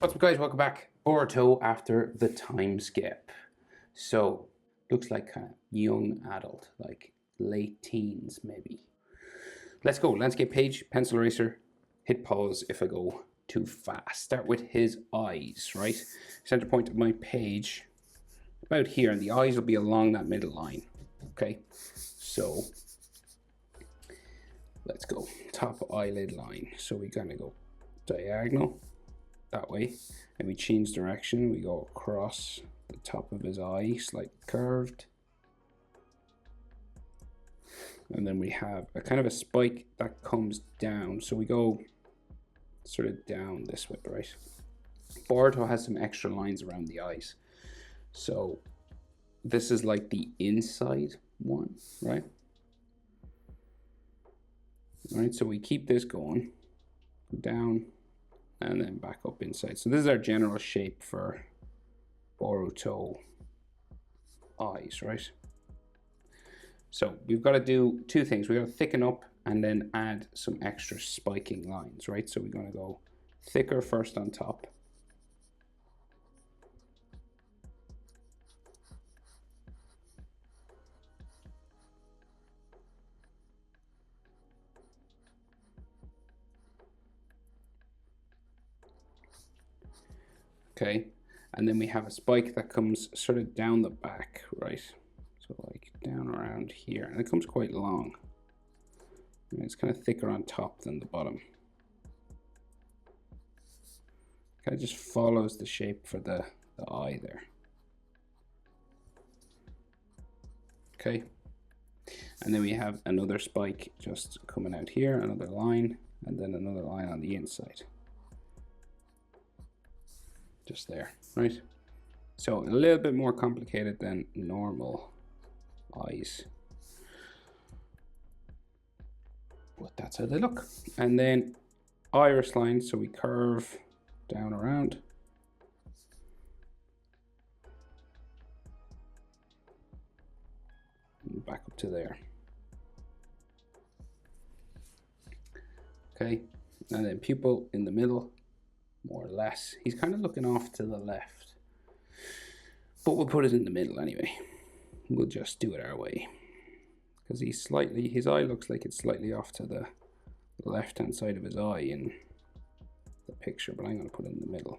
What's up, guys? Welcome back. Boruto after the time skip. So, looks like kind of young adult, like late teens maybe. Let's go. Landscape page, pencil eraser, hit pause if I go too fast. Start with his eyes, right? Center point of my page, about here, and the eyes will be along that middle line. Okay, so let's go. Top eyelid line. So we're gonna go diagonal that way, and we change direction. We go across the top of his eye, slightly curved, and then we have a kind of a spike that comes down, so we go sort of down this way, right? Boruto has some extra lines around the eyes, so this is like the inside one, right? All right, so we keep this going, go down, and then back up inside. So this is our general shape for Boruto eyes, right? So we've got to do two things. We've got to thicken up and then add some extra spiking lines, right? So we're going to go thicker first on top. Okay, and then we have a spike that comes sort of down the back, right? So like down around here, and it comes quite long. And it's kind of thicker on top than the bottom. Kind of just follows the shape for the eye there. Okay, and then we have another spike just coming out here, another line, and then another line on the inside. Just there, right? So a little bit more complicated than normal eyes, but that's how they look. And then iris line, so we curve down around, and back up to there. Okay, and then pupil in the middle, more or less. He's kind of looking off to the left, but we'll put it in the middle anyway. We'll just do it our way, because his eye looks like it's slightly off to the left hand side of his eye in the picture, but I'm going to put it in the middle.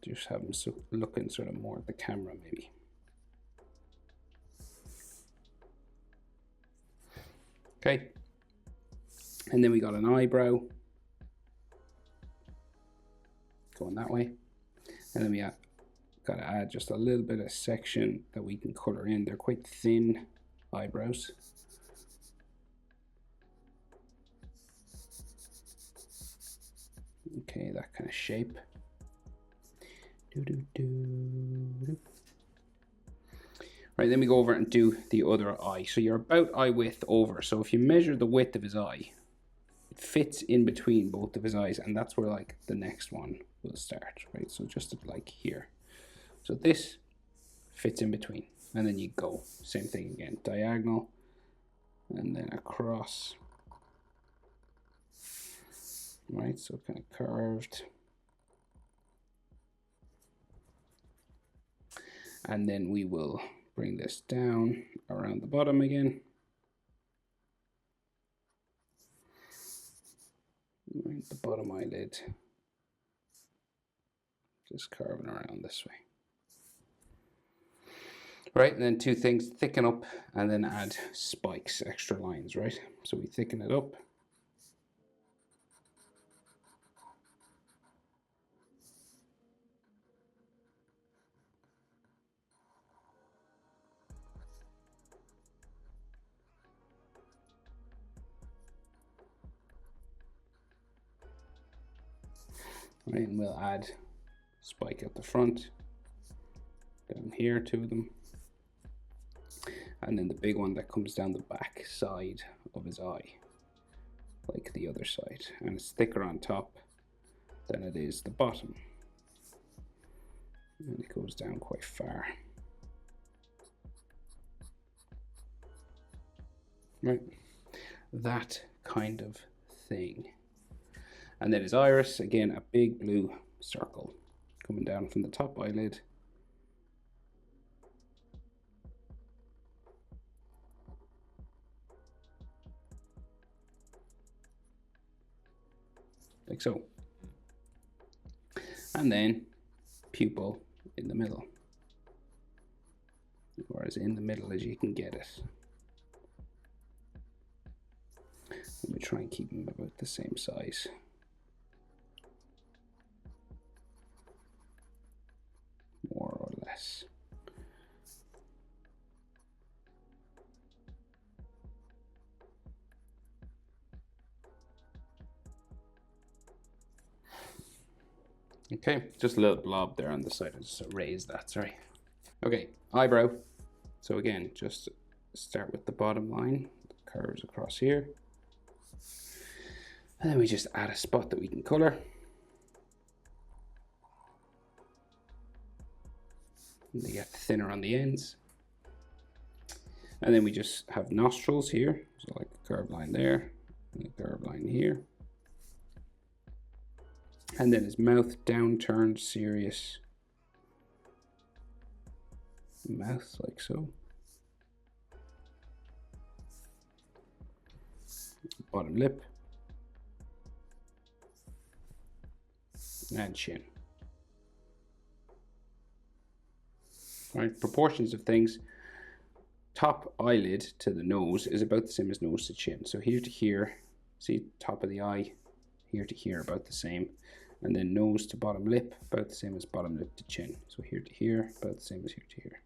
Just have him looking sort of more at the camera maybe. Okay, and then we got an eyebrow going that way, and then we got to add just a little bit of section that we can color in. They're quite thin eyebrows. Okay, that kind of shape. Right, then we go over and do the other eye. So you're about eye width over. So if you measure the width of his eye, it fits in between both of his eyes, and that's where like the next one will start, right? So just like here. So this fits in between, and then you go same thing again, diagonal, and then across, right? So kind of curved, and then we will bring this down around the bottom again. Right, the bottom eyelid, just carving around this way. Right, and then two things, thicken up and then add spikes, extra lines, right? So we thicken it up. Right, and we'll add spike at the front, down here, two of them, and then the big one that comes down the back side of his eye, like the other side, and it's thicker on top than it is the bottom, and it goes down quite far. Right, that kind of thing. And then his iris, again, a big blue circle coming down from the top eyelid. Like so. And then pupil in the middle, or as in the middle as you can get it. Let me try and keep them about the same size. More or less. Okay, just a little blob there on the side. I just erase that, sorry. Okay, eyebrow. So again, just start with the bottom line, curves across here. And then we just add a spot that we can color. And they get thinner on the ends. And then we just have nostrils here. So like a curved line there, and a curved line here. And then his mouth downturned, serious mouth, like so. Bottom lip. And chin. Right, proportions of things. Top eyelid to the nose is about the same as nose to chin. So here to here, see top of the eye, here to here, about the same. And then nose to bottom lip, about the same as bottom lip to chin. So here to here, about the same as here to here.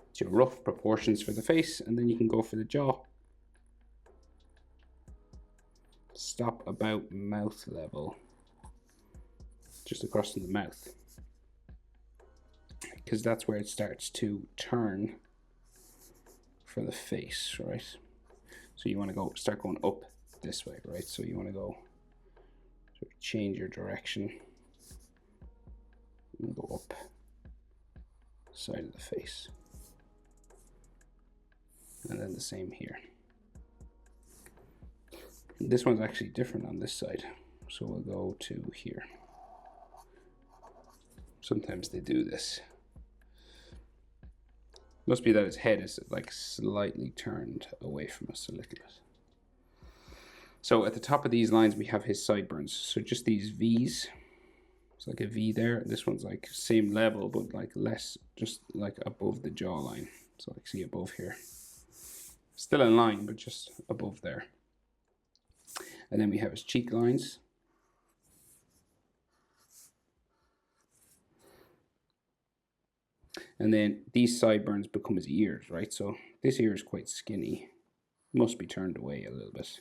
It's your rough proportions for the face, and then you can go for the jaw. Stop about mouth level, just across from the mouth, because that's where it starts to turn for the face, right? So you want to start going up this way, right? So you want to go sort of change your direction and go up side of the face, and then the same here. This one's actually different on this side, so we'll go to here. Sometimes they do this. Must be that his head is like slightly turned away from us a little bit. So at the top of these lines we have his sideburns. So just these V's. It's like a V there. This one's like same level but like less, just like above the jawline. So like see above here. Still in line but just above there. And then we have his cheek lines. And then these sideburns become his ears, right? So this ear is quite skinny. Must be turned away a little bit.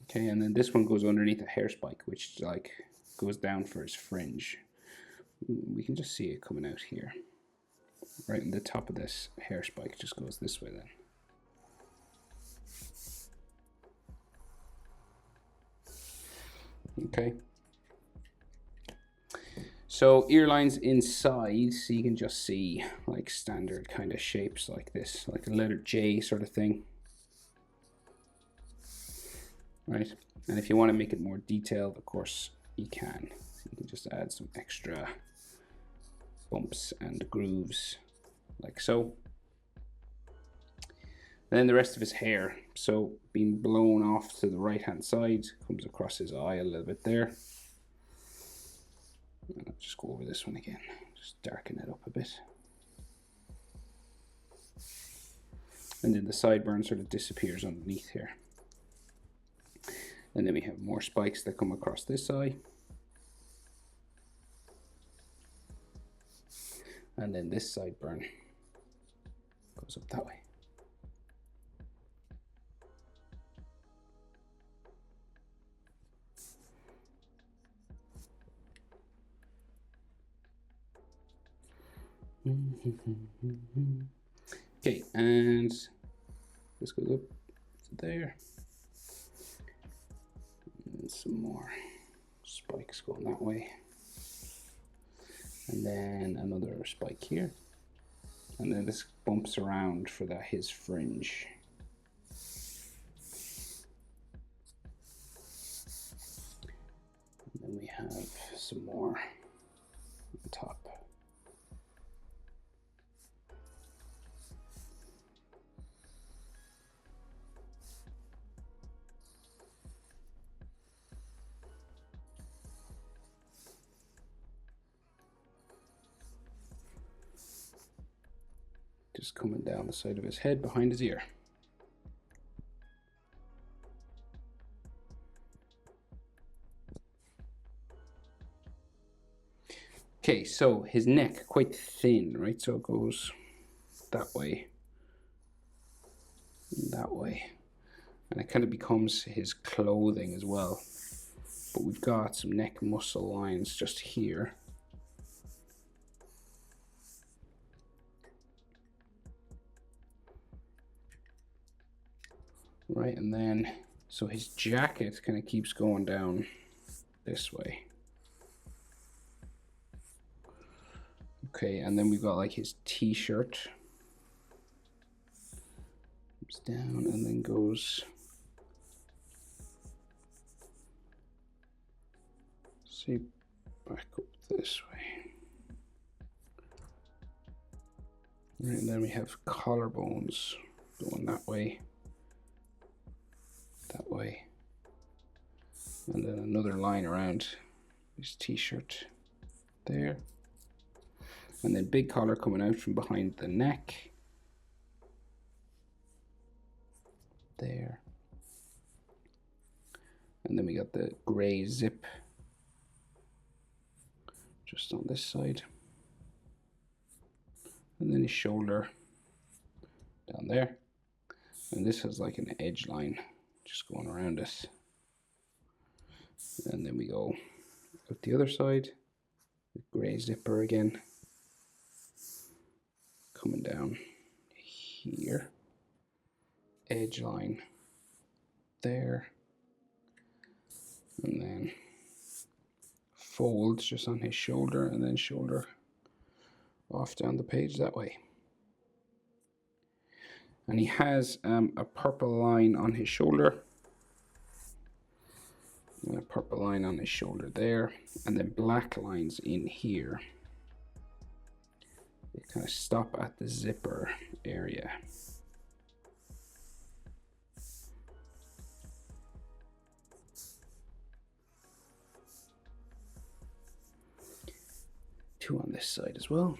Okay, and then this one goes underneath a hair spike, which like goes down for his fringe. We can just see it coming out here. Right in the top of this hair spike just goes this way then. Okay. So ear lines inside, so you can just see like standard kind of shapes like this, like a letter J sort of thing. Right, and if you want to make it more detailed, of course you can. You can just add some extra bumps and grooves like so. And then the rest of his hair, so being blown off to the right hand side, comes across his eye a little bit there. And I'll just go over this one again, just darken it up a bit. And then the sideburn sort of disappears underneath here. And then we have more spikes that come across this eye. And then this sideburn goes up that way. Okay, and this goes up to there. And some more spikes going that way. And then another spike here. And then this bumps around for his fringe. some more on top. Just coming down the side of his head behind his ear. Okay, so his neck quite thin, right? So it goes that way, that way, and it kind of becomes his clothing as well. But we've got some neck muscle lines just here. Right, and then, so his jacket kind of keeps going down this way. Okay, and then we've got like his t-shirt. Comes down and then goes, see, back up this way. Right, and then we have collarbones going that way. That way, and then another line around his t-shirt there, and then big collar coming out from behind the neck there, and then we got the gray zip just on this side, and then his shoulder down there, and this has like an edge line just going around us, and then we go out the other side, the gray zipper again, coming down here, edge line there, and then folds just on his shoulder, and then shoulder off down the page that way. And he has a purple line on his shoulder, and a purple line on his shoulder there, and then black lines in here. They kind of stop at the zipper area. Two on this side as well.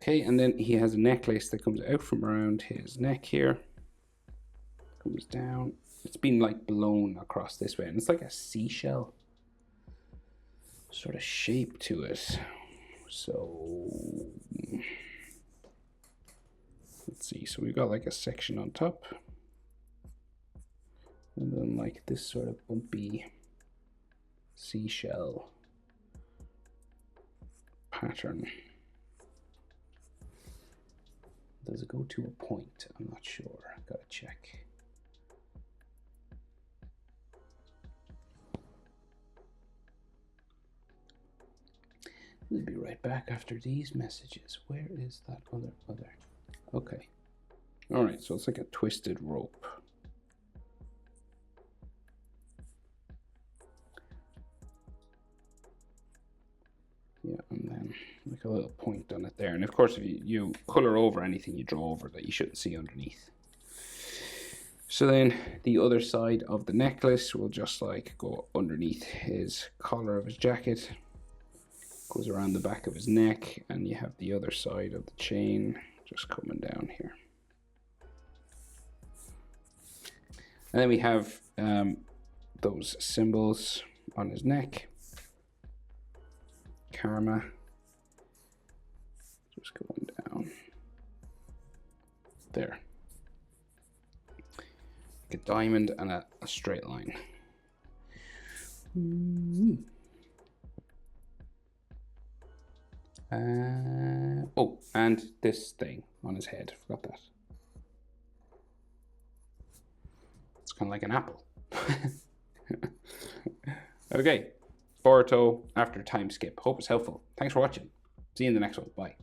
Okay, and then he has a necklace that comes out from around his neck here, comes down. It's been like blown across this way, and it's like a seashell sort of shape to it. So let's see, so we've got like a section on top, and then like this sort of bumpy seashell pattern. Does it go to a point? I'm not sure. Gotta check. We'll be right back after these messages. Where is that other? Okay. All right, so it's like a twisted rope. Yeah, and then like a little point on it there. And of course, if you color over anything you draw over that you shouldn't see underneath. So then the other side of the necklace will just like go underneath his collar of his jacket, goes around the back of his neck, and you have the other side of the chain just coming down here. And then we have those symbols on his neck. Karma, just going down there, like a diamond and a straight line. Oh, and this thing on his head, forgot that. It's kind of like an apple. Okay. Boruto after time skip. Hope it's helpful. Thanks for watching. See you in the next one. Bye.